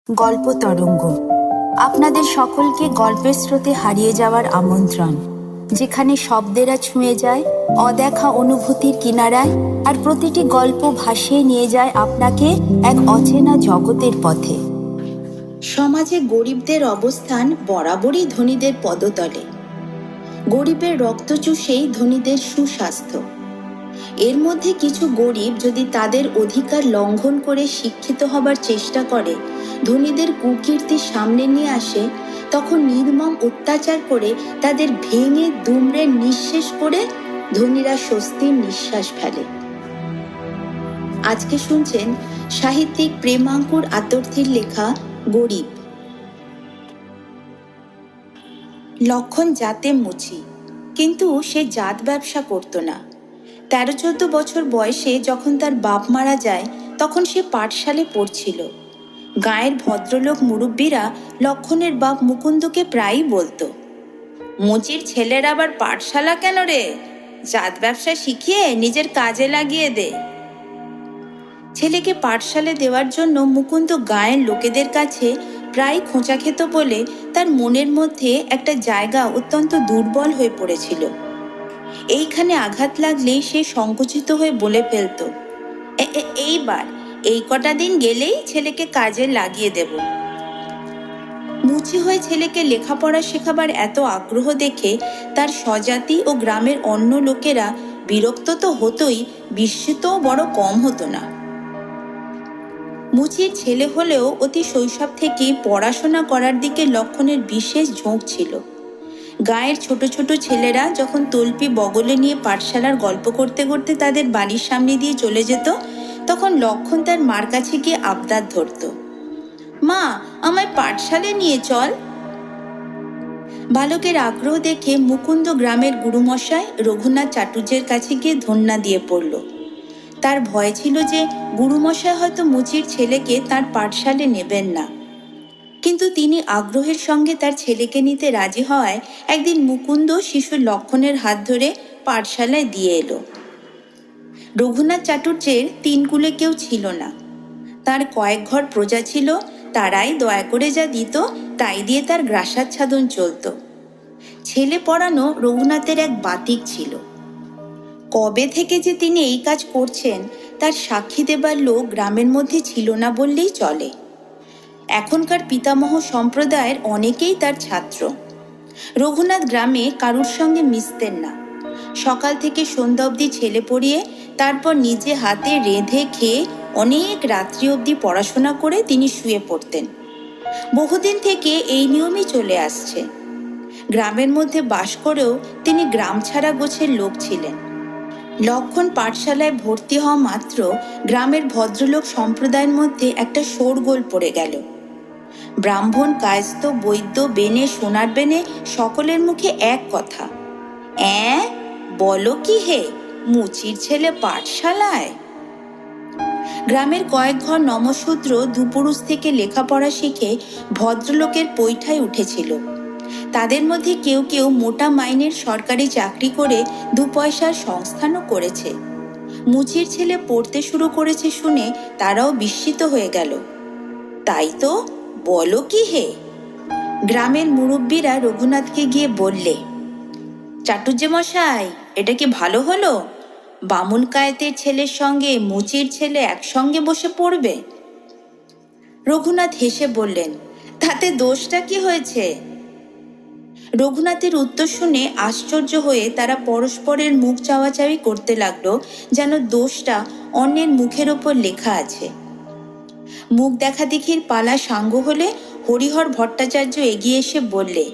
গল্প তরঙ্গ আপনাদের সকলকে গল্পের স্রোতে হারিয়ে যাওয়ার আমন্ত্রণ, যেখানে শব্দেরা ছুঁয়ে যায় অদেখা অনুভূতির কিনারায়, আর প্রতিটি গল্প ভাসিয়ে নিয়ে যায় আপনাকে এক অচেনা জগতের পথে। সমাজে গরিবদের অবস্থান বরাবরই ধনীদের পদতলে। গরিবের রক্ত চুষেই ধনীদের সুস্বাস্থ্য। এর মধ্যে কিছু গরিব যদি তাদের অধিকার লঙ্ঘন করে শিক্ষিত হবার চেষ্টা করে, ধনীদের কুকীর্তি সামনে নিয়ে আসে, তখন নির্মম অত্যাচার করে তাদের ভেঙে দুমড়ে নিঃশেষ করে ধনীরা স্বস্তির নিঃশ্বাস ফেলে। আজকে শুনছেন সাহিত্যিক প্রেমাঙ্কুর আতর্থীর লেখা গরিব। লক্ষণ জাতে মুচি, কিন্তু সে জাত ব্যবসা করত না। 13-14 বছর বয়সে যখন তার বাপ মারা যায়, তখন সে পাঠশালে পড়ছিল। গাঁয়ের ভদ্রলোক মুরব্বীরা লক্ষণের বাপ মুকুন্দকে প্রায়ই বলতো, মুচির ছেলের আবার পাঠশালা কেন রে? জাত ব্যবসা শিখিয়ে নিজের কাজে লাগিয়ে দে। ছেলেকে পাঠশালে দেওয়ার জন্য মুকুন্দ গাঁয়ের লোকেদের কাছে প্রায় খোঁচা খেত বলে তার মনের মধ্যে একটা জায়গা অত্যন্ত দুর্বল হয়ে পড়েছিল। এইখানে আঘাত লাগলেই সে সংকুচিত হয়ে বলে ফেলত, এইবার এই কটা দিন গেলেই ছেলেকে কাজে লাগিয়ে দেব। মুচি হয়ে ছেলেকে লেখাপড়া শেখাবার এত আগ্রহ দেখে তার স্বজাতি ও গ্রামের অন্য লোকেরা বিরক্ত তো হতোই, বিস্মিতও বড় কম হতো না। মুচির ছেলে হলেও অতি শৈশব থেকেই পড়াশোনা করার দিকে লক্ষণের বিশেষ ঝোঁক ছিল। গাঁয়ের ছোট ছোট ছেলেরা যখন তল্পি বগলে নিয়ে পাঠশালার গল্প করতে করতে তাদের বাড়ির সামনে দিয়ে চলে যেত, তখন লক্ষণ তার মার কাছে গিয়ে আবদার ধরত, মা, আমায় পাঠশালায় নিয়ে চল। বালকের আগ্রহ দেখে মুকুন্দ গ্রামের গুরুমশাই রঘুনাথ চাটুর্যের কাছে গিয়ে ধন্যা দিয়ে পড়ল। তার ভয় ছিল যে গুরুমশাই হয়তো মুচির ছেলেকে তার পাঠশালায় নেবেন না, কিন্তু তিনি আগ্রহের সঙ্গে তার ছেলেকে নিতে রাজি হওয়ায় একদিন মুকুন্দ শিশু লক্ষণের হাত ধরে পাঠশালায় দিয়ে এলো। রঘুনাথ চাটুর্যের 3 কুলে কেউ ছিল না। তার কয়েক ঘর প্রজা ছিল, তারাই দয়া করে যা দিত তাই দিয়ে তার গ্রাসাচ্ছাদন চলত। ছেলে পড়ানো রঘুনাথের এক বাতিক ছিল। কবে থেকে যে তিনি এই কাজ করছেন তার সাক্ষী দেবার লোক গ্রামের মধ্যে ছিল না বললেই চলে। এখনকার পিতামহ সম্প্রদায়ের অনেকেই তার ছাত্র। রঘুনাথ গ্রামে কারুর সঙ্গে মিশতেন না। সকাল থেকে সন্ধ্যা অবধি ছেলে পড়িয়ে তারপর নিজে হাতে রেঁধে খেয়ে অনেক রাত্রি অবধি পড়াশোনা করে তিনি শুয়ে পড়তেন। বহুদিন থেকে এই নিয়মই চলে আসছে। গ্রামের মধ্যে বাস করেও তিনি গ্রাম ছাড়া গোছের লোক ছিলেন। লক্ষণ পাঠশালায় ভর্তি হওয়া মাত্র গ্রামের ভদ্রলোক সম্প্রদায়ের মধ্যে একটা শোরগোল পড়ে গেল। ব্রাহ্মণ, কায়স্থ, বৈদ্য, বেনে, সোনার বেনে সকলের মুখে এক কথা, বলো কি হে, মুচির ছেলে পাঠশালায়? গ্রামের কয়েক ঘর নমশূদ্র দুপুরুষ থেকে লেখাপড়া শিখে ভদ্রলোকের পৈঠায় উঠেছিল। তাদের মধ্যে কেউ কেউ মোটা মাইনের সরকারি চাকরি করে 2 পয়সার সংস্থানও করেছে। মুচির ছেলে পড়তে শুরু করেছে শুনে তারাও বিস্মিত হয়ে গেল। তাই তো, বলো কি হে? গ্রামের মুরব্বীরা রঘুনাথকে গিয়ে বললে, চাটুর্য মশাই, এটা কি ভালো হলো? বামুন কায়েতের ছেলের সঙ্গে মুচির ছেলে একসঙ্গে বসে পড়বে। রঘুনাথ হেসে বললেন, তাতে দোষটা কি হয়েছে? রঘুনাথের উত্তর শুনে আশ্চর্য হয়ে তারা পরস্পরের মুখ চাওয়াচাওয়ি করতে লাগলো, যেন দোষটা অন্যের মুখের ওপর লেখা আছে। মুখ দেখা দেখির পালা সাঙ্গ হলে হরিহর ভট্টাচার্য এগিয়ে এসে বললে,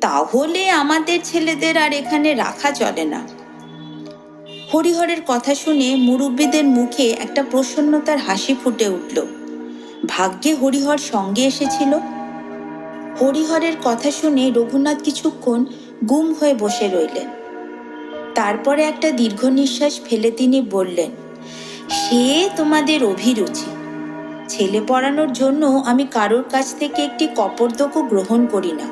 তাহলে আমাদের ছেলেদের আর এখানে রাখা চলে না। হরিহরের কথা শুনে মুরব্বীদের মুখে একটা প্রসন্নতার হাসি ফুটে উঠল। ভাগ্যে হরিহর সঙ্গে এসেছিল। হরিহরের কথা শুনে রঘুনাথ কিছুক্ষণ গুম হয়ে বসে রইলেন। তারপরে একটা দীর্ঘ নিঃশ্বাস ফেলে তিনি বললেন, সে তোমাদের অভিরুচি। ছেলে পড়ানোর জন্য আমি কারোর কাছ থেকে একটি কপর্দকও গ্রহণ করি না।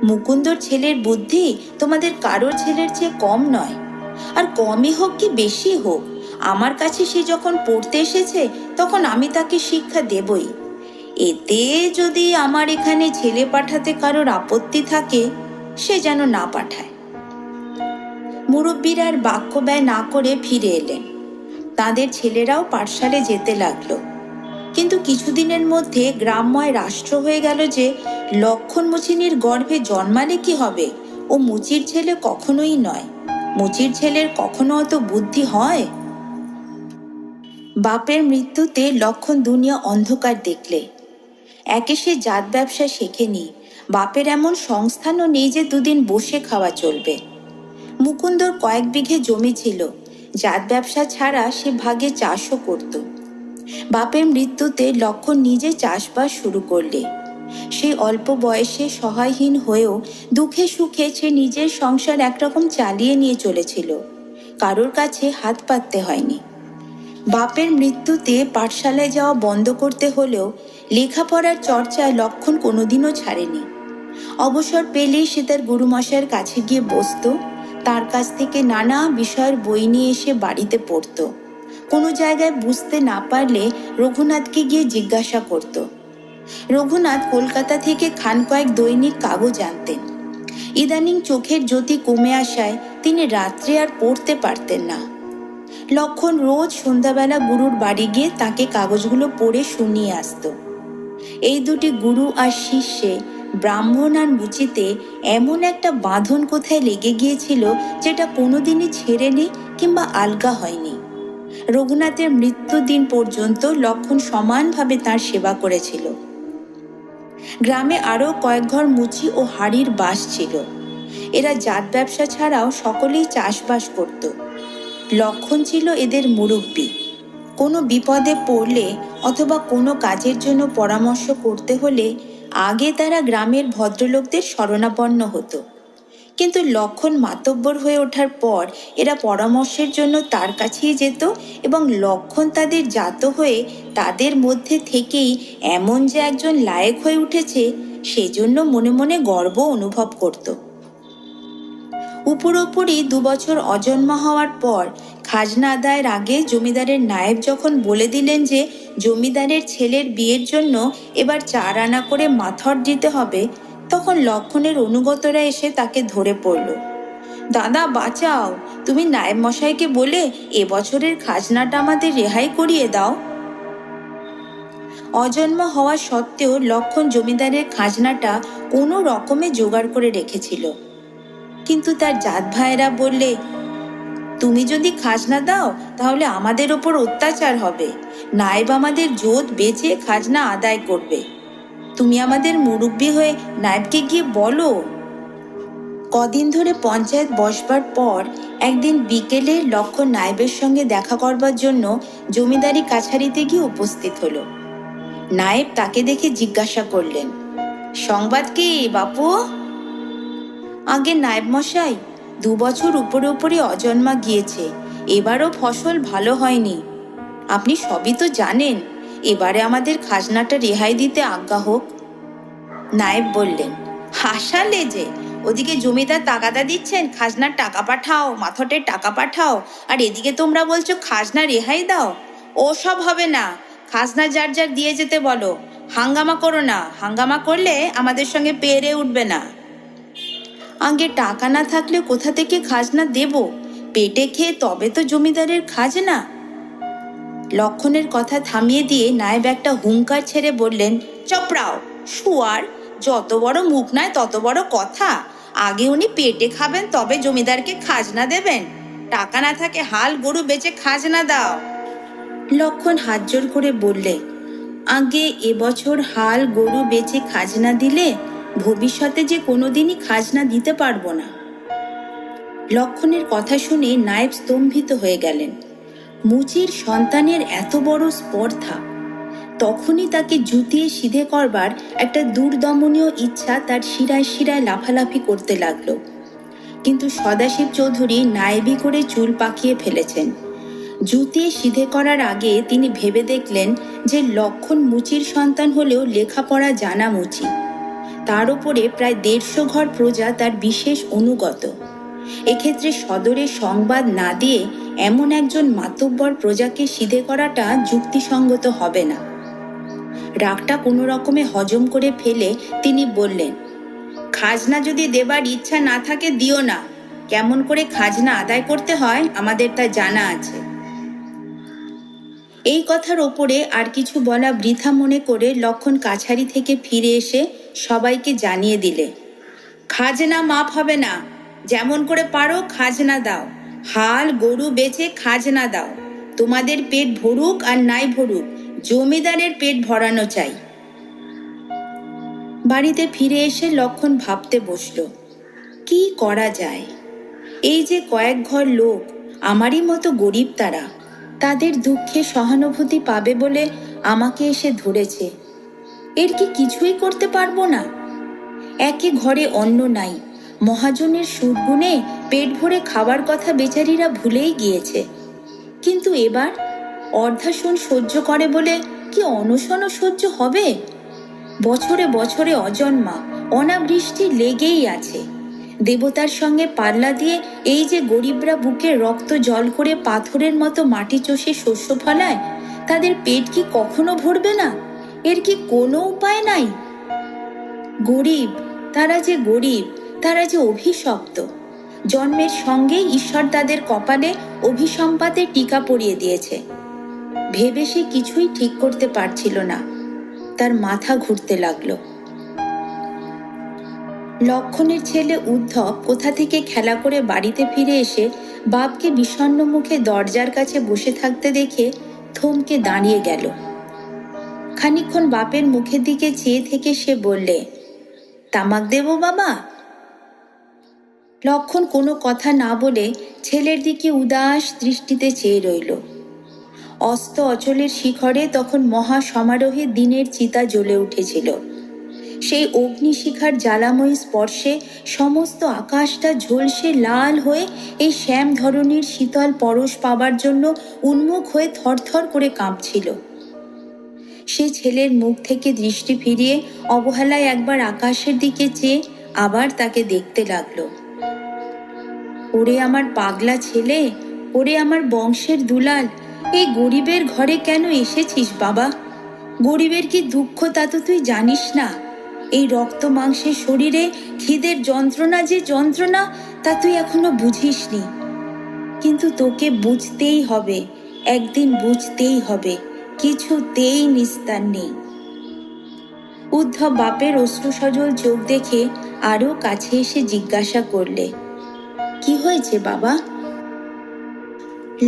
মুকুন্দর ছেলের বুদ্ধি তোমাদের কারোর ছেলের চেয়ে কম নয়, আর কমই হোক কি বেশি হোক, আমার কাছে সে যখন পড়তে এসেছে তখন আমি তাকে শিক্ষা দেবই। এতে যদি আমার এখানে ছেলে পাঠাতে কারোর আপত্তি থাকে, সে যেন না পাঠায়। মুরব্বীরা আর বাক্য ব্যয় না করে ফিরে এলেন। তাদের ছেলেরাও পাঠশালে যেতে লাগলো। কিন্তু কিছুদিনের মধ্যে গ্রামময় রাষ্ট্র হয়ে গেল যে লক্ষণ মুচিনির গর্ভে জন্মালে কি হবে, ও মুচির ছেলে কখনোই নয়। মুচির ছেলের কখনো অত বুদ্ধি হয়? বাপের মৃত্যুতে লক্ষণ দুনিয়া অন্ধকার দেখলে। একে সে জাত ব্যবসা শেখেনি, বাপের এমন সংস্থানও নেই যে দুদিন বসে খাওয়া চলবে। মুকুন্দর কয়েক বিঘে জমি ছিল, জাত ব্যবসা ছাড়া সে ভাগে চাষও করত। বাপের মৃত্যুতে লক্ষণ নিজে চাষবাস শুরু করলে। সেই অল্প বয়সে সহায়হীন হয়েও দুঃখে সুখে সে নিজের সংসার একরকম চালিয়ে নিয়ে চলেছিল, কারোর কাছে হাত পাততে হয়নি। বাপের মৃত্যুতে পাঠশালায় যাওয়া বন্ধ করতে হলেও লেখাপড়ার চর্চা লক্ষণ কোনোদিনও ছাড়েনি। অবসর পেলেই সে তার গুরুমশাইয়ের কাছে গিয়ে বসত, তার কাছ থেকে নানা বিষয়ের বই নিয়ে এসে বাড়িতে পড়ত। কোনো জায়গায় বুঝতে না পারলে রঘুনাথকে গিয়ে জিজ্ঞাসা করত। রঘুনাথ কলকাতা থেকে খান কয়েক দৈনিক কাগজ আনতেন। ইদানিং চোখের জ্যোতি কমে আসায় তিনি রাত্রে আর পড়তে পারতেন না। লক্ষণ রোজ সন্ধ্যাবেলা গুরুর বাড়ি গিয়ে তাকে কাগজগুলো পড়ে শুনিয়ে আসত। এই দুটি গুরু আর শিষ্যে, ব্রাহ্মণ আর মুচিতে এমন একটা বাঁধন কোথায় লেগে গিয়েছিল যেটা কোনোদিনই ছেড়েনি কিংবা আলগা হয়নি। রঘুনাথের মৃত্যুদিন পর্যন্ত লক্ষণ সমানভাবে তার সেবা করেছিল। গ্রামে আরও কয়েক ঘর মুচি ও হাড়ির বাস ছিল। এরা জাত ব্যবসা ছাড়াও সকলেই চাষবাস করত। লক্ষণ ছিল এদের মুরব্বী। কোনো বিপদে পড়লে অথবা কোনো কাজের জন্য পরামর্শ করতে হলে আগে তারা গ্রামের ভদ্রলোকদের শরণাপন্ন হতো। কিন্তু লক্ষণ মাতব্বর হয়ে ওঠার পর এরা পরামর্শের জন্য তার কাছেই যেত এবং লক্ষণ তাদের জাত হয়ে তাদের মধ্যে থেকেই এমন যে একজন লায়েক হয়ে উঠেছে সেজন্য মনে মনে গর্ব অনুভব করত। উপরোপরি 2 বছর অজন্মা হওয়ার পর খাজনা আদায়ের আগে জমিদারের নায়েব যখন বলে দিলেন যে জমিদারের ছেলের বিয়ের জন্য এবার 4 আনা করে মাথর দিতে হবে, তখন লক্ষণের অনুগতরা এসে তাকে ধরে পড়ল। দাদা বাঁচাও, তুমি নায়েব মশাইকে বলে এবছরের খাজনাটা আমাদের রেহাই করিয়ে দাও। অজন্মা হওয়া সত্ত্বেও লক্ষণ জমিদারের খাজনাটা কোনো রকমে জোগাড় করে রেখেছিল। কিন্তু তার জাত ভাইয়েরা বললে, তুমি যদি খাজনা দাও তাহলে আমাদের ওপর অত্যাচার হবে, নায়েব আমাদের জোত বেচে খাজনা আদায় করবে। তুমি আমাদের মুরব্বী হয়ে নায়েবকে গিয়ে বলো। কদিন ধরে পঞ্চায়েত বসবার পর একদিন বিকেলে লক্ষণ নায়েবের সঙ্গে দেখা করবার জন্য জমিদারি কাছারিতে গিয়ে উপস্থিত হলো। নায়েব তাকে দেখে জিজ্ঞাসা করলেন, সংবাদ কি বাপু? আগে নায়েব মশাই, 2 বছর উপরে উপরে অজন্মা গিয়েছে, এবারও ফসল ভালো হয়নি। আপনি সবই তো জানেন, এবারে আমাদের খাজনাটা রেহাই দিতে আজ্ঞা হোক। নায়েব বললেন, হাসালে যে, ওদিকে জমিদার তাগাদা দিচ্ছেন খাজনার টাকা পাঠাও, মাথটের টাকা পাঠাও, আর এদিকে তোমরা বলছো খাজনা রেহাই দাও। ও সব হবে না, খাজনা যার যার দিয়ে যেতে বলো। হাঙ্গামা করো না, হাঙ্গামা করলে আমাদের সঙ্গে পেরে উঠবে না। আগে টাকা না থাকলে কোথা থেকে খাজনা দেব? পেটে খেয়ে তবে তো জমিদারের খাজনা। লক্ষণের কথা থামিয়ে দিয়ে নায়েব একটা হুঙ্কার ছেড়ে বললেন, চপড়াও শুয়ার, যত বড় মুখ নয় তত বড় কথা। আগে উনি পেটে খাবেন তবে জমিদারকে খাজনা দেবেন। টাকা না থাকে হাল গরু বেচে খাজনা দাও। লক্ষণ হাত জোর করে বললে, আগে এবছর হাল গরু বেচে খাজনা দিলে ভবিষ্যতে যে কোনোদিনই খাজনা দিতে পারবো না। লক্ষণের কথা শুনে নায়েব স্তম্ভিত হয়ে গেলেন। মুচির সন্তানের এত বড় স্পর্ধা! তখনই তাকে জুতিয়ে সিধে করবার একটা দুর্দমনীয় ইচ্ছা তার শিরায় শিরায় লাফালাফি করতে লাগলো। কিন্তু সদাশিব চৌধুরী নায়েবি করে চুল পাকিয়ে ফেলেছেন। জুতিয়ে সিধে করার আগে তিনি ভেবে দেখলেন যে লক্ষণ মুচির সন্তান হলেও লেখাপড়া জানা মুচি। তার উপরে প্রায় 150 ঘর প্রজা তার বিশেষ অনুগত। এক্ষেত্রে সদরে সংবাদ না দিয়ে এমন একজন মাতব্বর প্রজাকে সিধে করাটা যুক্তিসঙ্গত হবে না। রাগটা কোনো রকমে হজম করে ফেলে তিনি বললেন, খাজনা যদি দেবার ইচ্ছা না থাকে দিও না। কেমন করে খাজনা আদায় করতে হয় আমাদের তা জানা আছে। এই কথার ওপরে আর কিছু বলা বৃথা মনে করে লক্ষণ কাছারি থেকে ফিরে এসে সবাইকে জানিয়ে দিলে, খাজনা মাপ হবে না। যেমন করে পারো খাজনা দাও। হাল গরু বেচে খাজনা দাও। তোমাদের পেট ভরুক আর নাই ভরুক, জমিদারের পেট ভরানো চাই। বাড়িতে ফিরে এসে লক্ষণ ভাবতে বসল, কি করা যায়। এই যে কয়েক ঘর লোক, আমারই মতো গরিব, তাদের দুঃখে সহানুভূতি পাবে বলে আমাকে এসে ধরেছে। এর কি কিছুই করতে পারবো না? একে ঘরে অন্ন নাই, মহাজনের সুদগুণে পেট ভরে খাবার কথা বেচারীরা ভুলেই গিয়েছে। কিন্তু এবার অর্ধাশন সহ্য করে বলে কি অনশনও সহ্য হবে? বছরে বছরে অজন্মা অনাবৃষ্টি লেগেই আছে। দেবতার সঙ্গে পাল্লা দিয়ে এই যে গরিবরা বুকে রক্ত জল করে পাথরের মতো মাটি চষে শস্য ফলায়, তাদের পেট কি কখনো ভরবে না? এর কি কোনো উপায় নাই? গরিব, তারা যে গরিব, তারা যে অভিশপ্ত। জন্মের সঙ্গে ঈশ্বর তাদের কপালে অভিসম্পাতের টিকা পরিয়ে দিয়েছে। ভেবে সে কিছুই ঠিক করতে পারছিল না। তার মাথা ঘুরতে লাগলো। লক্ষণের ছেলে উদ্ধব কোথা থেকে খেলা করে বাড়িতে ফিরে এসে বাপকে বিষণ্ণ মুখে দরজার কাছে বসে থাকতে দেখে থমকে দাঁড়িয়ে গেল। খানিকক্ষণ বাপের মুখের দিকে চেয়ে থেকে সে বললে, তামাক দেব বাবা? লক্ষণ কোনো কথা না বলে ছেলের দিকে উদাস দৃষ্টিতে চেয়ে রইল। অস্ত অচলের শিখরে তখন মহা সমারোহে দিনের চিতা জ্বলে উঠেছিল। সেই অগ্নিশিখার জ্বালাময়ী স্পর্শে সমস্ত আকাশটা ঝলসে লাল হয়ে এই শ্যাম ধরনীর শীতল পরশ পাবার জন্য উন্মুখ হয়ে থরথর করে কাঁপছিল। সে ছেলের মুখ থেকে দৃষ্টি ফিরিয়ে অবহেলায় একবার আকাশের দিকে চেয়ে আবার তাকে দেখতে লাগলো। ওরে আমার পাগলা ছেলে, ওরে আমার বংশের দুলাল, এই গরিবের ঘরে কেন এসেছিস বাবা? গরিবের কি দুঃখ তা তো তুই জানিস না। এই রক্ত মাংসের শরীরে খিদের যন্ত্রণা যে যন্ত্রণা তা তুই এখনো বুঝিসনি। কিন্তু তোকে বুঝতেই হবে, একদিন বুঝতেই হবে, কিছুতেই নিস্তার নেই। উদ্ধব বাপের অশ্রুসজল চোখ দেখে আরো কাছে এসে জিজ্ঞাসা করলে, কি হয়েছে বাবা?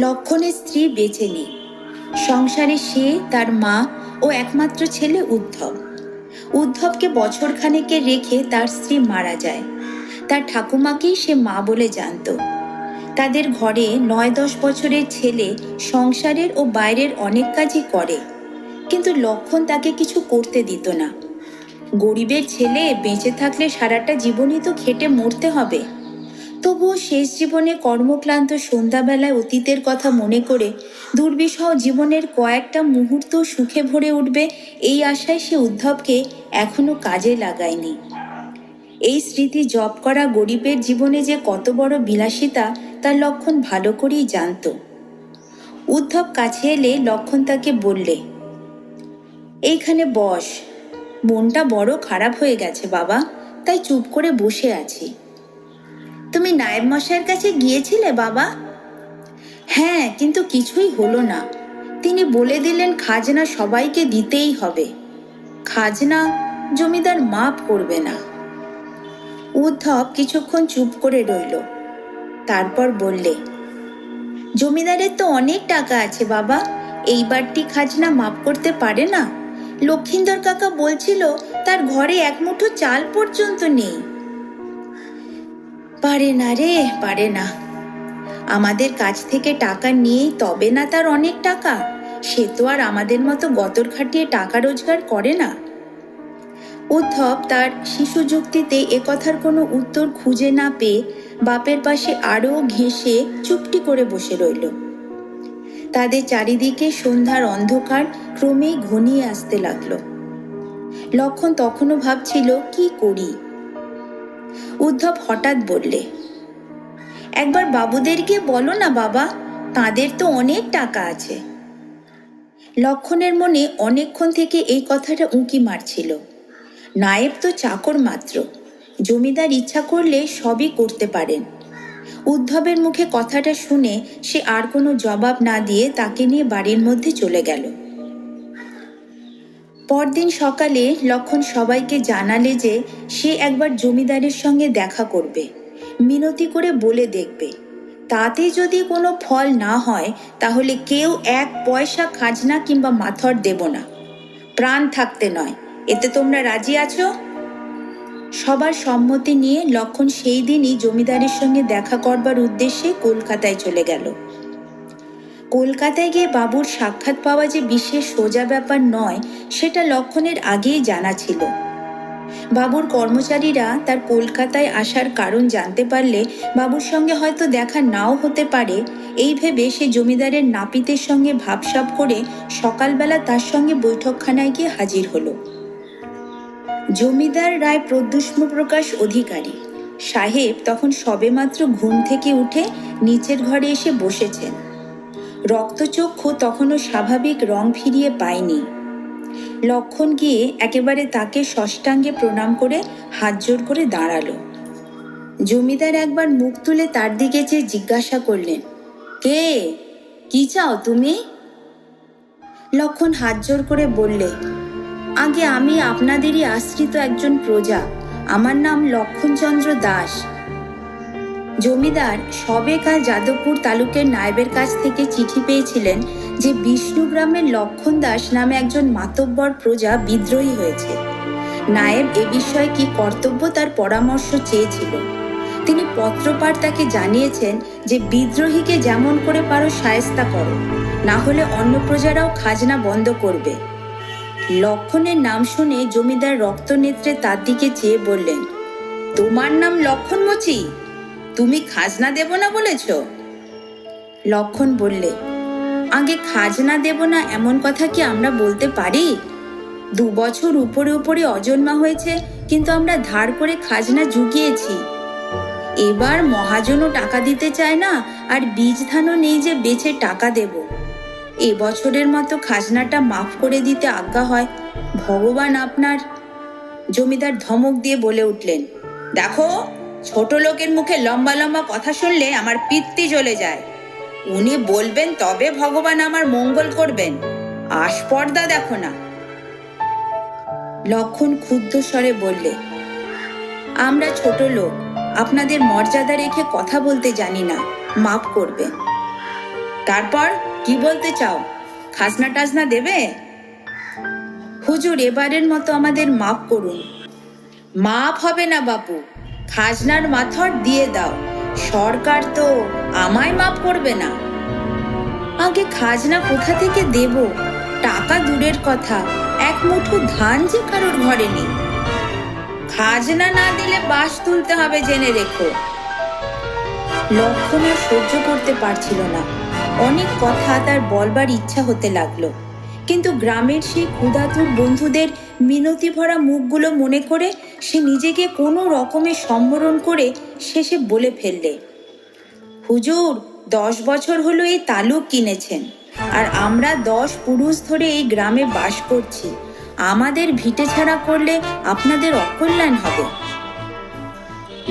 লক্ষণের স্ত্রী বেঁচে নেই। সংসারে সে, তার মা ও একমাত্র ছেলে উদ্ধব। উদ্ধবকে বছরখানেকে রেখে তার স্ত্রী মারা যায়। তার ঠাকুমাকেই সে মা বলে জানত। তাদের ঘরে 9-10 বছরের ছেলে সংসারের ও বাইরের অনেক কাজই করে, কিন্তু লক্ষণ তাকে কিছু করতে দিত না। গরিবের ছেলে বেঁচে থাকলে সারাটা জীবনই তো খেটে মরতে হবে। তবুও শেষ জীবনে কর্মক্লান্ত সন্ধ্যাবেলায় অতীতের কথা মনে করে দুর্বিষহ জীবনের কয়েকটা মুহূর্ত সুখে ভরে উঠবে এই আশায় সে উদ্ধবকে এখনো কাজে লাগায়নি। এই স্মৃতি জপ করা গরিবের জীবনে যে কত বড় বিলাসিতা তার লক্ষণ ভালো করেই জানত। উদ্ধব কাছে এলে লক্ষণ তাকে বললে, এইখানে বস। মনটা বড় খারাপ হয়ে গেছে বাবা, তাই চুপ করে বসে আছি। তুমি নায়েব মশাইয়ের কাছে গিয়েছিলে বাবা? হ্যাঁ, কিন্তু কিছুই হলো না। তিনি বলে দিলেন খাজনা সবাইকে দিতেই হবে। খাজনা জমিদার মাফ করবে না। উদ্ধব কিছুক্ষণ চুপ করে রইল। তারপর বললে, জমিদারের তো অনেক টাকা আছে বাবা, এইবারটি খাজনা মাফ করতে পারে না। লক্ষিন্দর কাকা বলছিল তার ঘরে এক মুঠো চাল পর্যন্ত নেই। পারে না রে, পারে না। আমাদের কাছ থেকে টাকা নিয়েই তবে না তার অনেক টাকা। সে তো আর আমাদের মতো গতর খাটিয়ে টাকা রোজগার করে না। উদ্ধব তার শিশু যুক্তিতে একথার কোনো উত্তর খুঁজে না পেয়ে বাপের পাশে আরও ঘেঁষে চুপটি করে বসে রইল। তাদের চারিদিকে সন্ধ্যার অন্ধকার ক্রমেই ঘনিয়ে আসতে লাগলো। লক্ষণ তখনও ভাবছিল কি করি। উদ্ধব হঠাৎ বললে, একবার বাবুদেরকে বলো না বাবা, তাদের তো অনেক টাকা আছে। লক্ষণের মনে অনেকক্ষণ থেকে এই কথাটা উঁকি মারছিল। নায়েব তো চাকর মাত্র, জমিদার ইচ্ছা করলে সবই করতে পারেন। উদ্ধবের মুখে কথাটা শুনে সে আর কোনো জবাব না দিয়ে তাকে নিয়ে বাড়ির মধ্যে চলে গেল। পরদিন সকালে লক্ষণ সবাইকে জানালে যে সে একবার জমিদারের সঙ্গে দেখা করবে, মিনতি করে বলে দেখবে। তাতে যদি কোনো ফল না হয় তাহলে কেউ 1 পয়সা খাজনা কিংবা মাথর দেব না, প্রাণ থাকতে নয়। এতে তোমরা রাজি আছো? সবার সম্মতি নিয়ে লক্ষণ সেই দিনই জমিদারের সঙ্গে দেখা করবার উদ্দেশ্যে কলকাতায় চলে গেল। কলকাতায় গিয়ে বাবুর সাক্ষাৎ পাওয়া যে বিশেষ সোজা ব্যাপার নয় সেটা লক্ষণের আগেই জানা ছিল। বাবুর কর্মচারীরা তার কলকাতায় আসার কারণ জানতে পারলে বাবুর সঙ্গে হয়তো দেখা নাও হতে পারে, এই ভেবে সে জমিদারের নাপিতের সঙ্গে ভাবসাব করে সকালবেলা তার সঙ্গে বৈঠকখানায় গিয়ে হাজির হলো। জমিদার রায় প্রদ্যুষ্ম প্রকাশ অধিকারী সাহেব তখন সবেমাত্র ঘুম থেকে উঠে নিচের ঘরে এসে বসেছেন। রক্তচক্ষু তখনও স্বাভাবিক রং ফিরিয়ে পায়নি। লক্ষণ গিয়ে একেবারে তাকে ষষ্ঠাঙ্গে প্রণাম করে হাত জোড় করে দাঁড়ালো। জমিদার একবার মুখ তুলে তার দিকে চেয়ে জিজ্ঞাসা করলেন, কে? কি চাও তুমি? লক্ষণ হাত জোড় করে বললে, আগে আমি আপনাদেরই আশ্রিত একজন প্রজা, আমার নাম লক্ষণচন্দ্র দাস। জমিদার সবেকাল যাদবপুর তালুকের নায়েবের কাছ থেকে চিঠি পেয়েছিলেন যে বিষ্ণুগ্রামের লক্ষণ দাস নামে একজন মাতব্বর প্রজা বিদ্রোহী হয়েছে। নায়েব এ বিষয়ে কি কর্তব্য তার পরামর্শ চেয়েছিল। তিনি পত্রপাঠ তাকে জানিয়েছেন যে বিদ্রোহীকে যেমন করে পারো শায়েস্তা করো, না হলে অন্য প্রজারাও খাজনা বন্ধ করবে। লক্ষণের নাম শুনে জমিদার রক্তনেত্রে তার দিকে চেয়ে বললেন, তোমার নাম লক্ষণ মুচি? তুমি খাজনা দেব না বলেছ? লক্ষণ বললে, আগে খাজনা দেব না এমন কথা কি আমরা বলতে পারি? 2 বছর উপরে উপরে অজন্মা হয়েছে, কিন্তু আমরা ধার করে খাজনা জুগিয়েছি। এবার মহাজনও টাকা দিতে চায় না, আর বীজ ধানও নেই যে বেচে টাকা দেব। এ বছরের মতো খাজনাটা মাফ করে দিতে আজ্ঞা হয়, ভগবান আপনার। জমিদার ধমক দিয়ে বলে উঠলেন, দেখো, ছোট লোকের মুখে লম্বা লম্বা কথা শুনলে আমার পিত্তি জ্বলে যায়। উনি বলবেন তবে ভগবান আমার মঙ্গল করবেন, আস্পর্ধা দেখো না। লক্ষণ ক্ষুব্ধ স্বরে বললে, আমরা ছোট লোক, আপনাদের মর্যাদা রেখে কথা বলতে জানি না, মাফ করবেন। তারপর কি বলতে চাও? খাজনা টাজনা দেবে? হুজুর, এবারের মতো আমাদের মাফ করুন। মাফ হবে না বাপু, খাজনার মাথর দিয়ে দাও, সরকার তো আমায় মাফ করবে না। আগে খাজনা কোথা থেকে দেব? টাকা দূরের কথা, 1 মুঠো ধান যে কারোর ঘরে নেই। খাজনা না দিলে বাস তুলতে হবে, জেনে রেখো। লক্ষণ আর সহ্য করতে পারছিল না। অনেক কথা তার বলবার ইচ্ছা হতে লাগলো, কিন্তু গ্রামের সেই ক্ষুধাতুর বন্ধুদের মিনতি ভরা মুখগুলো মনে করে সে নিজেকে কোনো রকমে সম্বরণ করে শেষে বলে ফেললে, হুজুর, 10 বছর হলো এই তালুক কিনেছেন, আর আমরা 10 পুরুষ ধরে এই গ্রামে বাস করছি। আমাদের ভিটে ছাড়া করলে আপনাদের অকল্যাণ হবে।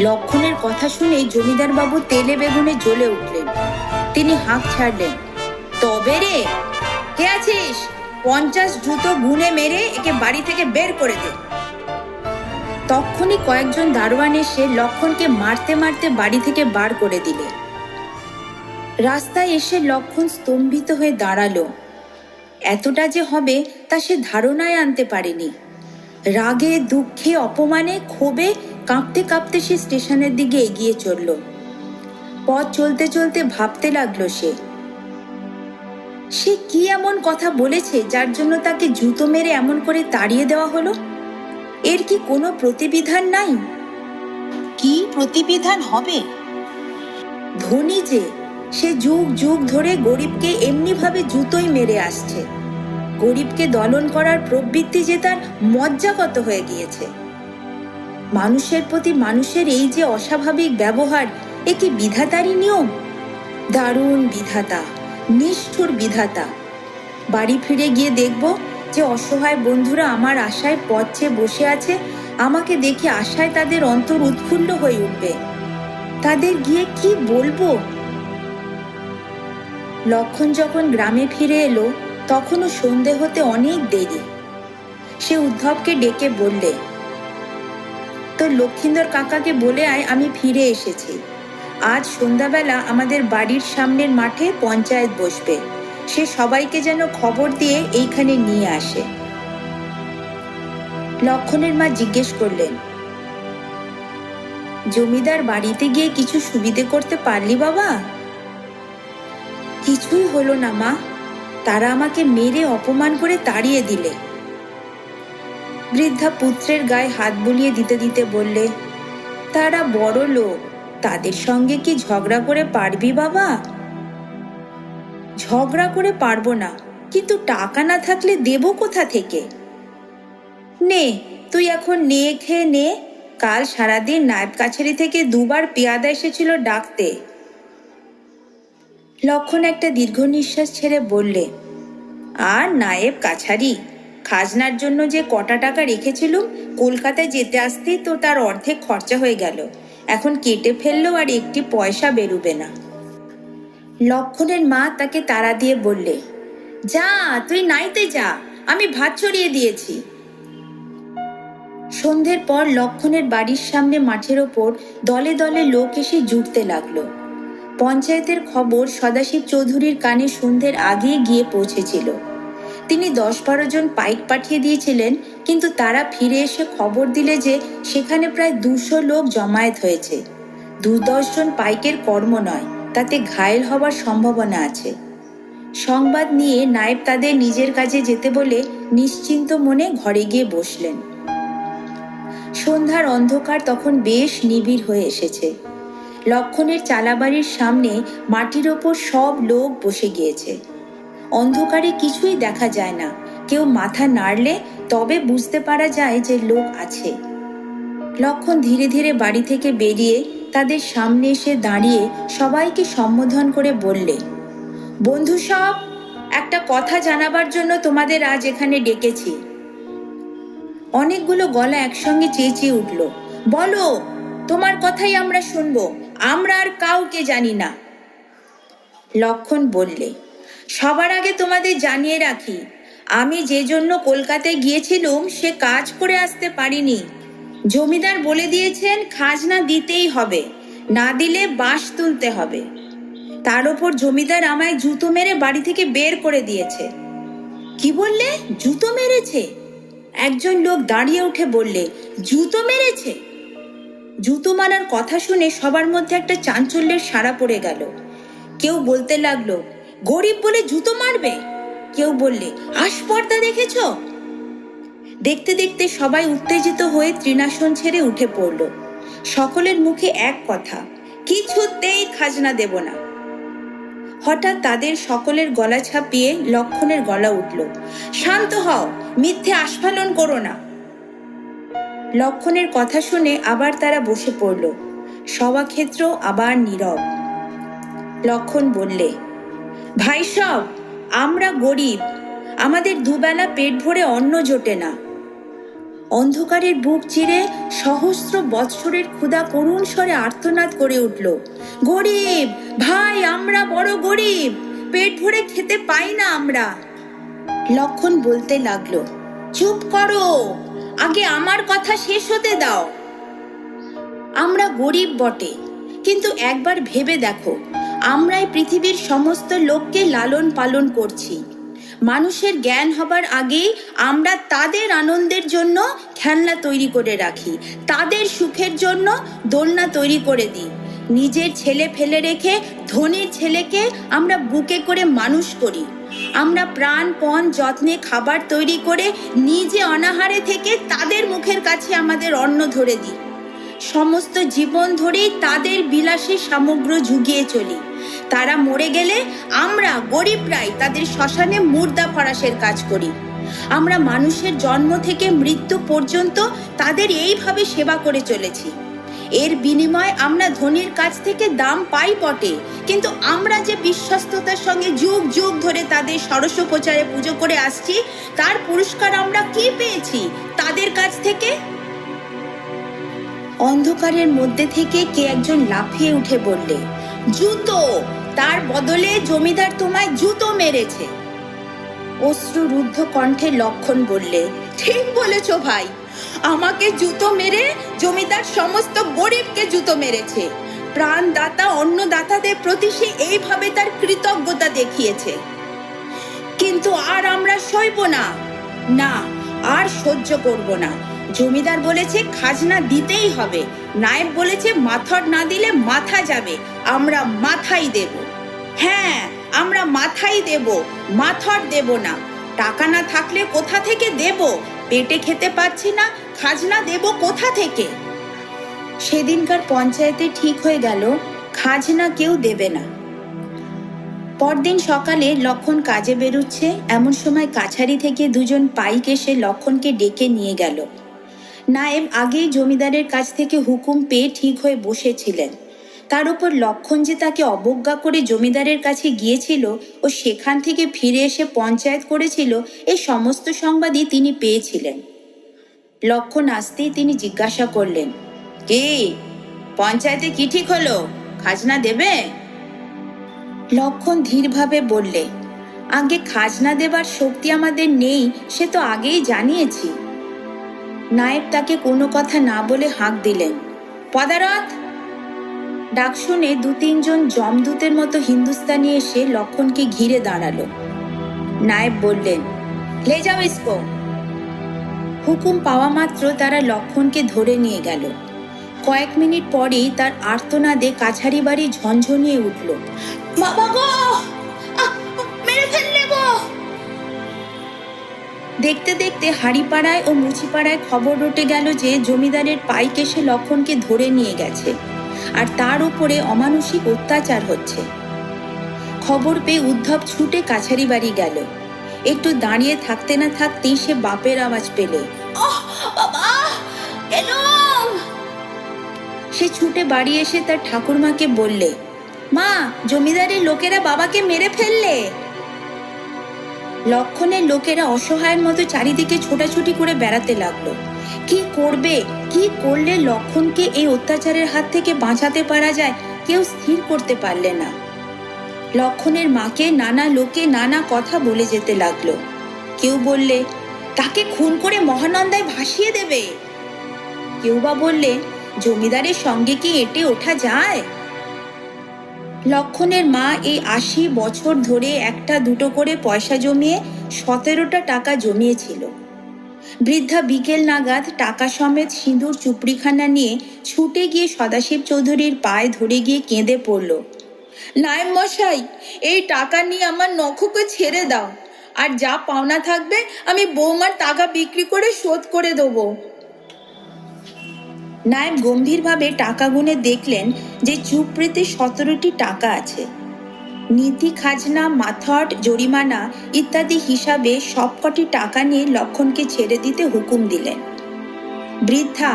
লক্ষণের কথা শুনে জমিদার বাবু তেলে বেগুনে জ্বলে উঠলেন। তিনি হাঁক ছাড়লেন, তবে রে, কে আছিস? 50 জুতো গুনে মেরে একে বাড়ি থেকে বের করে দে। তখনই কয়েকজন দারোয়ান এসে লক্ষণকে মারতে মারতে বাড়ি থেকে বার করে দিলে। রাস্তায় এসে লক্ষণ স্তম্ভিত হয়ে দাঁড়ালো। এতটা যে হবে তা সে ধারণায় আনতে পারেনি। রাগে, দুঃখে, অপমানে, ক্ষোভে কাঁপতে কাঁপতে সে স্টেশনের দিকে এগিয়ে চলল। পথ চলতে চলতে ভাবতে লাগলো সে কি এমন কথা বলেছে যার জন্য তাকে জুতো মেরে এমন করে তাড়িয়ে দেওয়া হলো? এর কি কোনো প্রতিবিধান নাই? কি প্রতিবিধান হবে? ধনী যে, সে যুগ যুগ ধরে গরিবকে এমনিভাবে জুতোই মেরে আসছে। গরিবকে দলন করার প্রবৃত্তি যে তার মজ্জাগত হয়ে গিয়েছে। মানুষের প্রতি মানুষের এই যে অস্বাভাবিক ব্যবহার, এ কি বিধাতারই নিয়ম? দারুণ বিধাতা, নিষ্ঠুর বিধাতা। বাড়ি ফিরে গিয়ে দেখব যে অসহায় বন্ধুরা আমার আশায় পথ চেয়ে বসে আছে। আমাকে দেখে আশায় তাদের অন্তর উৎফুল্ল হয়ে উঠবে। তাদের গিয়ে কি বলবো? লক্ষণ যখন গ্রামে ফিরে এলো তখনও সন্ধে হতে অনেক দেরি। সে উদ্ধবকে ডেকে বললে, তোর লক্ষিন্দর কাকাকে বলে আয় আমি ফিরে এসেছি। আজ সন্ধ্যাবেলা আমাদের বাড়ির সামনের মাঠে পঞ্চায়েত বসবে। সে সবাইকে যেন খবর দিয়ে এইখানে নিয়ে আসে। লক্ষণের মা জিজ্ঞেস করলেন, জমিদার বাড়িতে গিয়ে কিছু সুবিধে করতে পারলি বাবা? কিছুই হলো না মা, তারা আমাকে মেরে অপমান করে তাড়িয়ে দিলে। বৃদ্ধা পুত্রের গায়ে হাত বুলিয়ে দিতে দিতে বললে, তারা বড় লোক, তাদের সঙ্গে কি ঝগড়া করে পারবি বাবা? ঝগড়া করে পারবো না, কিন্তু টাকা না থাকলে দেব কোথা থেকে? নে, তুই এখন নে, খেয়ে নে। কাল সারাদিন নায়েব কাছারি থেকে দুবার পেয়াদা এসেছিল ডাকতে। লক্ষণ একটা দীর্ঘ নিঃশ্বাস ছেড়ে বললে, আর নায়েব কাছারি, খাজনার জন্য যে কটা টাকা রেখেছিলুম, কলকাতায় যেতে আসতেই তো তার অর্ধেক খরচা হয়ে গেল। এখন কেটে ফেললেও আর একটি পয়সা বেরুবে না। লক্ষণের মা তাকে তাড়া দিয়ে বললে, যা, তুই নাইতে যা, আমি ভাত ছড়িয়ে দিয়েছি। সন্ধ্যের পর লক্ষণের বাড়ির সামনে মাঠের ওপর দলে দলে লোক এসে জুটতে লাগলো। পঞ্চায়েতের খবর সদাশিব চৌধুরীর কানে সন্ধ্যের আগে গিয়ে পৌঁছেছিল। তিনি 10-12 জন পাইক পাঠিয়ে দিয়েছিলেন, কিন্তু তারা ফিরে এসে খবর দিলে যে সেখানে প্রায় 200 লোক জমায়েত হয়েছে। 2-10 জন পাইকের কর্ম নয়, তাতে ঘায়েল হবার সম্ভাবনা আছে। সংবাদ নিয়ে নায়েব তাদের নিজের কাজে যেতে বলে নিশ্চিন্ত মনে ঘরে গিয়ে বসলেন। সন্ধ্যার অন্ধকার তখন বেশ নিবিড় হয়ে এসেছে। লক্ষণের চালাবাড়ির সামনে মাটির ওপর সব লোক বসে গিয়েছে। অন্ধকারে কিছুই দেখা যায় না, কেউ মাথা নাড়লে তবে বুঝতে পারা যায় যে লোক আছে। লক্ষণ ধীরে ধীরে বাড়ি থেকে বেরিয়ে তাদের সামনে এসে দাঁড়িয়ে সবাইকে সম্বোধন করে বললে, বন্ধু সব, একটা কথা জানাবার জন্য তোমাদের আজ এখানে ডেকেছি। অনেকগুলো গলা একসঙ্গে চেঁচিয়ে উঠল, বলো, তোমার কথাই আমরা শুনবো, আমরা আর কাউকে জানি না। লক্ষণ বললে, সবার আগে তোমাদের জানিয়ে রাখি, আমি যে জন্য কলকাতায় গিয়েছিলুম সে কাজ করে আসতে পারিনি। জমিদার বলে দিয়েছেন খাজনা দিতেই হবে, না দিলে বাঁশ তুলতে হবে। তার ওপর জমিদার আমায় জুতো মেরে বাড়ি থেকে বের করে দিয়েছে। কি বললে? জুতো মেরেছে? একজন লোক দাঁড়িয়ে উঠে বললে, জুতো মেরেছে? জুতো মারার কথা শুনে সবার মধ্যে একটা চাঞ্চল্যের সাড়া পড়ে গেল। কেউ বলতে লাগলো, গরিব বলে জুতো মারবে? কেউ বললে, আস্পর্ধা দেখেছ? দেখতে দেখতে সবাই উত্তেজিত হয়ে তৃণাসন ছেড়ে উঠে পড়ল। সকলের মুখে এক কথা, কিছুতেই খাজনা দেব না। হঠাৎ তাদের সকলের গলা ছাপিয়ে লক্ষণের গলা উঠল, শান্ত হও, মিথ্যে আস্ফালন করো না। লক্ষণের কথা শুনে আবার তারা বসে পড়ল। সভাক্ষেত্র আবার নীরব। লক্ষণ বললে, ভাই সব, আমরা গরিব, আমাদের দুবেলা পেট ভরে অন্ন জোটে না। অন্ধকারের বুক চিরে সহস্র বৎসরের ক্ষুধা করুণ স্বরে আর্তনাদ করে উঠল, গরিব ভাই, আমরা বড় গরিব, পেট ভরে খেতে পাই না আমরা। লক্ষণ বলতে লাগলো, চুপ করো, আগে আমার কথা শেষ হতে দাও। আমরা গরিব বটে, কিন্তু একবার ভেবে দেখো, আমরাই পৃথিবীর সমস্ত লোককে লালন পালন করছি। মানুষের জ্ঞান হবার আগেই আমরা তাদের আনন্দের জন্য খেলনা তৈরি করে রাখি, তাদের সুখের জন্য দোলনা তৈরি করে দিই। নিজের ছেলে ফেলে রেখে ধনীর ছেলেকে আমরা বুকে করে মানুষ করি। আমরা প্রাণপণ যত্নে খাবার তৈরি করে নিজে অনাহারে থেকে তাদের মুখের কাছে আমাদের অন্ন ধরে দিই। সমস্ত জীবন ধরেই তাদের বিলাসী সামগ্র জুগিয়ে চলি। তারা মরে গেলে আমরা গরিবরাই তাদের শ্মশানে মুর্দা ফরাসের কাজ করি। আমরা মানুষের জন্ম থেকে মৃত্যু পর্যন্ত তাদের এইভাবে সেবা করে চলেছি। এর বিনিময়ে আমরা ধনীর কাছ থেকে দাম পাই বটে, কিন্তু আমরা যে বিশ্বস্ততার সঙ্গে যুগ যুগ ধরে তাদের ষড়শোপচারে পুজো করে আসছি, তার পুরস্কার আমরা কি পেয়েছি তাদের কাছ থেকে? অন্ধকারের মধ্যে থেকে কে একজন লাফিয়ে উঠে বললে, জুতো! তার বদলে জমিদার তোমায় জুতো মেরেছে। অশ্রুরুদ্ধ কণ্ঠে লক্ষণ বললে, ঠিক বলেছ ভাই, আমাকে জুতো মেরে জমিদার সমস্ত গরিবকে জুতো মেরেছে। প্রাণদাতা অন্নদাতাদের প্রতি সে এইভাবে তার কৃতজ্ঞতা দেখিয়েছে। কিন্তু আর আমরা সইব না, না আর সহ্য করব না। জমিদার বলেছে খাজনা দিতেই হবে, নায়েব বলেছে মাথর না দিলে মাথা যাবে, আমরা মাথাই দেব। হ্যাঁ, আমরা মাথাই দেব, মাথর দেব না। টাকা না থাকলে কোথা থেকে দেব? পেটে খেতে পাচ্ছি না, খাজনা দেব কোথা থেকে? সেদিনকার পঞ্চায়েতে ঠিক হয়ে গেল খাজনা কেউ দেবে না। পরদিন সকালে লক্ষণ কাজে বেরুচ্ছে, এমন সময় কাছারি থেকে দুজন পাইক এসে লক্ষণকে ডেকে নিয়ে গেল। নায়েব আগেই জমিদারের কাছ থেকে হুকুম পেয়ে ঠিক হয়ে বসেছিলেন। তার উপর লক্ষণ যে তাকে অবজ্ঞা করে জমিদারের কাছে গিয়েছিল ও সেখান থেকে ফিরে এসে পঞ্চায়েত করেছিল, এই সমস্ত সংবাদই তিনি পেয়েছিলেন। লক্ষণ আসতেই তিনি জিজ্ঞাসা করলেন, কি পঞ্চায়েতে কি ঠিক হলো? খাজনা দেবে? লক্ষণ ধীরভাবে বললে, আগে খাজনা দেবার শক্তি আমাদের নেই, সে তো আগেই জানিয়েছি। নায়েব তাকে কোনো কথা না বলে হাঁক দিলেন, পদারত! ডাক শুনে দু তিনজন যমদূতের মতো হিন্দুস্তানি এসে লক্ষণকে ঘিরে দাঁড়ালো। নায়েব বললেন, লে যাও ইসকো। হুকুম পাওয়া মাত্র তারা লক্ষণকে ধরে নিয়ে গেল। কয়েক মিনিট পরেই তার আর্তনাদে কাছারি বাড়ি ঝনঝনিয়ে উঠল। বাবা গো, মেরে ফেললে গো! দেখতে দেখতে হাড়িপাড়ায় ও মুচিপাড়ায় খবর রটে গেল যে জমিদারের পাইক এসে লক্ষণকে ধরে নিয়ে গেছে, আর তার উপরে অমানুষিক অত্যাচার হচ্ছে। খবর পেয়ে উদ্ধব ছুটে কাছারি বাড়ি গেল। একটু দাঁড়িয়ে থাকতে না থাকতেই সে বাপের আওয়াজ পেলে, বাবা এলুম! সে ছুটে বাড়ি এসে তার ঠাকুরমাকে বললে, মা, জমিদারের লোকেরা বাবাকে মেরে ফেললে। লক্ষণের লোকেরা অসহায়ের মতো চারিদিকে ছোটাছুটি করে বেড়াতে লাগলো। কি করবে, কি করলে লক্ষণকে এই অত্যাচারের হাত থেকে বাঁচাতে পারা যায়, কেউ স্থির করতে পারলে না। লক্ষণের মাকে নানা লোকে নানা কথা বলে যেতে লাগলো। কেউ বললে তাকে খুন করে মহানন্দায় ভাসিয়ে দেবে, কেউ বা বললে জমিদারের সঙ্গে কি এঁটে ওঠা যায়। লক্ষণের মা এই ৮০ বছর ধরে একটা দুটো করে পয়সা জমিয়ে ১৭টা টাকা জমিয়েছিল। বৃদ্ধা বিকেল নাগাদ টাকা সমেত সিঁদুর চুপড়িখানা নিয়ে ছুটে গিয়ে সদাশিব চৌধুরীর পায়ে ধরে গিয়ে কেঁদে পড়ল, নায়েব মশাই, এই টাকা নিয়ে আমার নখকে ছেড়ে দাও, আর যা পাওনা থাকবে আমি বৌমার টাকা বিক্রি করে শোধ করে দেবো। নায়েব গম্ভীরভাবে টাকা গুনে দেখলেন যে চুপড়িতে ১৭টি টাকা আছে। নীতি, খাজনা, মাথট, জরিমানা ইত্যাদি হিসাবে সবকটি টাকা নিয়ে লক্ষণকে ছেড়ে দিতে হুকুম দিলেন। বৃদ্ধা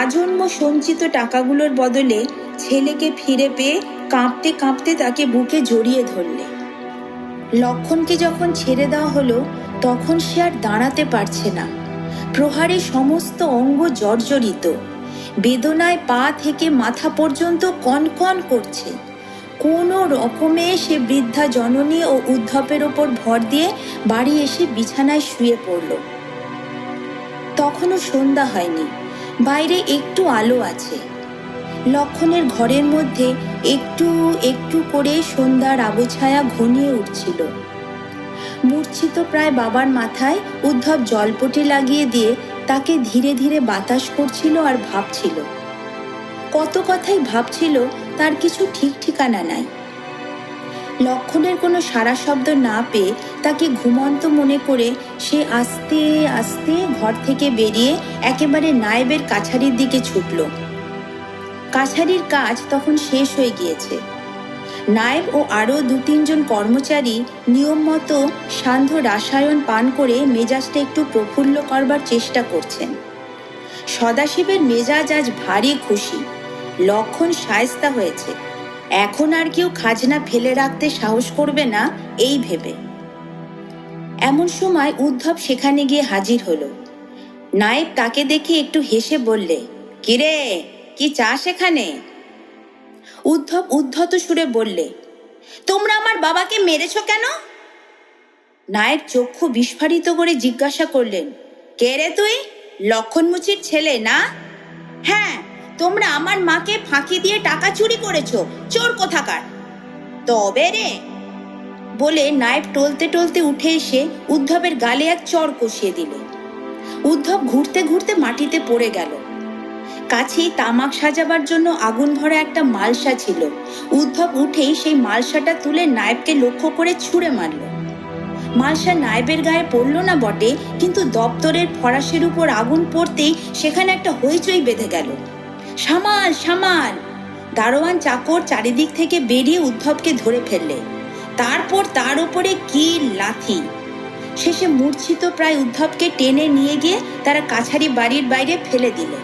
আজন্ম সঞ্চিত টাকাগুলোর বদলে ছেলেকে ফিরে পেয়ে কাঁপতে কাঁপতে তাকে বুকে জড়িয়ে ধরলে। লক্ষণকে যখন ছেড়ে দেওয়া হলো তখন সে আর দাঁড়াতে পারছে না। প্রহারে সমস্ত অঙ্গ জর্জরিত, বেদনায় পা থেকে মাথা পর্যন্ত কনকন করছে। কোনো রকমে সে বৃদ্ধা জননী ও উদ্ধবের ওপর ভর দিয়ে বাড়ি এসে বিছানায় শুয়ে পড়ল। তখনও সন্ধ্যা হয়নি, বাইরে একটু আলো আছে। লক্ষণের ঘরের মধ্যে একটু একটু করে সন্ধ্যার আবছায়া ঘনিয়ে উঠছিল। মূর্ছিত প্রায় বাবার মাথায় উদ্ধব জলপটি লাগিয়ে দিয়ে তাকে ধীরে ধীরে বাতাস করছিল আর ভাবছিল। কত কথাই ভাবছিল, তার কিছু ঠিক ঠিকানা নাই। লক্ষণের কোনো সাড়া শব্দ না পেয়ে তাকে ঘুমন্ত মনে করে সে আস্তে আস্তে ঘর থেকে বেরিয়ে একেবারে নায়েবের কাছারির দিকে ছুটল। কাছারির কাজ তখন শেষ হয়ে গিয়েছে। নায়েব ও আরও ২-৩ কর্মচারী নিয়ম মতো সান্ধ্য রাসায়ন পান করে মেজাজটা একটু প্রফুল্ল করবার চেষ্টা করছেন। সদাশিবের মেজাজ আজ ভারী খুশি। লক্ষণ শায়েস্তা হয়েছে, এখন আর কেউ খাজনা ফেলে রাখতে সাহস করবে না এই ভেবে। এমন সময় উদ্ধব সেখানে গিয়ে হাজির হলো। নায়েব তাকে দেখে একটু হেসে বললে, কিরে, কি চাস এখানে? উদ্ধব উদ্ধত সুরে বললে, তোমরা আমার বাবাকে মেরেছ কেন? নায়েব চক্ষু বিস্ফারিত করে জিজ্ঞাসা করলেন, কে রে তুই? লক্ষণ মুচির ছেলে না? হ্যাঁ, তোমরা আমার মাকে ফাঁকি দিয়ে টাকা চুরি করেছো, চোর কোথাকার। তবে রে, বলে নায়েব টলতে টলতে উঠে এসে উদ্ধবের গালে এক চড় কষিয়ে দিল। উদ্ধব ঘুরতে ঘুরতে মাটিতে পড়ে গেল। কাছেই তামাক সাজাবার জন্য আগুন ভরা একটা মালসা ছিল। উদ্ধব উঠেই সেই মালসাটা তুলে নায়েবকে লক্ষ্য করে ছুঁড়ে মারল। মালসা নায়েবের গায়ে পড়ল না বটে, কিন্তু দপ্তরের ফরাসের উপর আগুন পড়তেই সেখানে একটা হইচই বেঁধে গেল। সামাল, সামাল! দারোয়ান চাকর চারিদিক থেকে বেরিয়ে উদ্ধবকে ধরে ফেললে। তারপর তার উপরে কি লাথি! শেষে মূর্ছিত প্রায় উদ্ধবকে টেনে নিয়ে গিয়ে তারা কাছারি বাড়ির বাইরে ফেলে দিলে।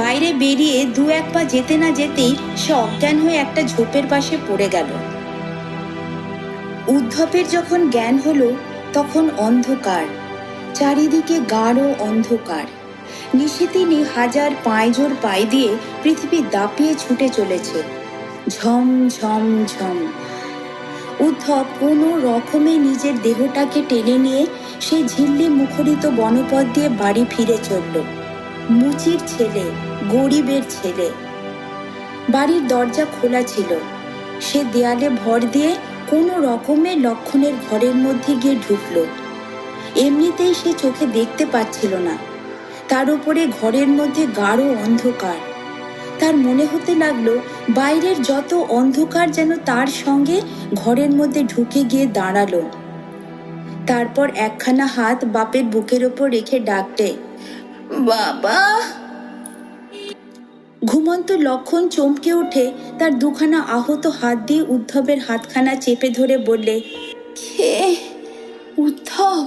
বাইরে বেরিয়ে দু এক পা যেতে না যেতেই সে অজ্ঞান হয়ে একটা ঝোপের পাশে পড়ে গেল। উদ্ধবের যখন জ্ঞান হলো তখন অন্ধকার, চারিদিকে গাঢ় অন্ধকার। নিশিতিনি হাজার পাঁয়জোর পায়ে দিয়ে পৃথিবী দাপিয়ে ছুটে চলেছে, ঝম ঝম ঝম। উদ্ধব কোনো রকমে নিজের দেহটাকে টেনে নিয়ে সেই ঝিল্লি মুখরিত বনপথ দিয়ে বাড়ি ফিরে চলল। মুচির ছেলে, গরিবের ছেলে। বাড়ির দরজা খোলা ছিল। সে দেয়ালে ভর দিয়ে কোনো রকমে লক্ষণের ঘরের মধ্যে গিয়ে ঢুকল। এমনিতেই সে চোখে দেখতে পাচ্ছিল না, তার উপরে ঘরের মধ্যে গাঢ় অন্ধকার। তার মনে হতে লাগলো বাইরের যত অন্ধকার যেন তার সঙ্গে ঘরের মধ্যে ঢুকে গিয়ে দাঁড়ালো। তারপর একখানা হাত বাপের বুকের ওপর রেখে ডাকতে, বাবা! ঘুমন্ত লক্ষণ চমকে উঠে তার দুখানা আহত হাত দিয়ে উদ্ধবের হাতখানা চেপে ধরে বললে, কে? উদ্ধব,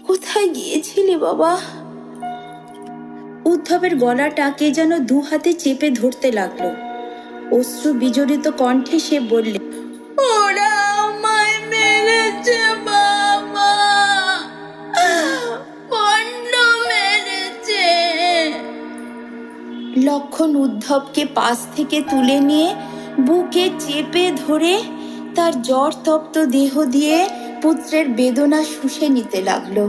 কোথায় গিয়েছিলি বাবা? উদ্ধবের গলাটা কে যেন দু হাতে চেপে ধরতে লাগলো। অশ্রু বিজড়িত কণ্ঠে সে বললে, ওরা আমায় মেরেছে বাবা, বড্ড মেরেছে। লক্ষণ উদ্ধবকে পাশ থেকে তুলে নিয়ে বুকে চেপে ধরে তার জ্বর তপ্ত দেহ দিয়ে পুত্রের বেদনা শুষে নিতে লাগলো।